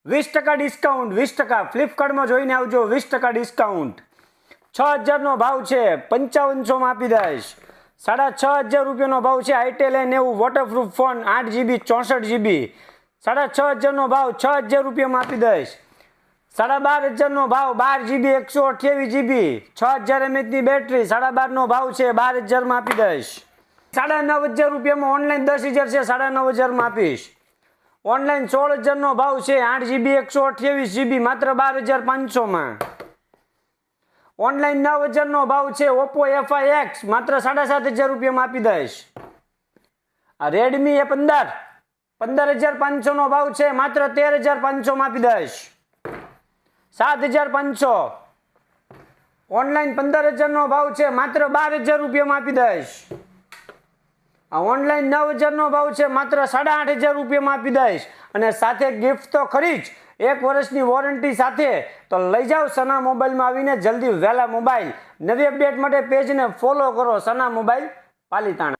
20% discount, 20%. ફ્લિપકાર્ટમાં જોઈને આવજો, 20% discount. 6000નો ભાવ છે, 5500માં આપી દઈશ. 6500 રૂપિયાનો ભાવ છે. Itel A90 waterproof phone 8GB 64GB. 6500નો ભાવ 6000 રૂપિયામાં આપી દઈશ. 12500નો ભાવ 12GB 128GB. 6000 mAhની બેટરી 12.5નો ભાવ છે, 12000માં આપી દઈશ. 9500 રૂપિયામાં ઓનલાઈન 10000 છે, 9500માં આપીશ. ઓનલાઈન 16000નો ભાવ છે, 8GB 128GB માત્ર 12500માં. ઓનલાઈન 9000નો ભાવ છે, Oppo FIX માત્ર 7500 રૂપિયામાં આપી દઈશ. આ Redmi A15 15500નો ભાવ છે, માત્ર 13500માં આપી દઈશ. 7500. ઓનલાઈન 15000નો ભાવ છે, માત્ર 12000 રૂપિયામાં આપી દઈશ. આ ઓનલાઈન 9000નો ભાવ છે, માત્ર 8500 રૂપિયામાં આપી દઈશ. અને સાથે ગિફ્ટ તો ખરી જ, 1 વર્ષની વોરંટી સાથે. તો લઈ જાઓ સના મોબાઈલમાં આવીને જલ્દી વહેલા મોબાઈલ. નવી અપડેટ માટે પેજને ફોલો કરો, સના મોબાઈલ પાલીતાણા.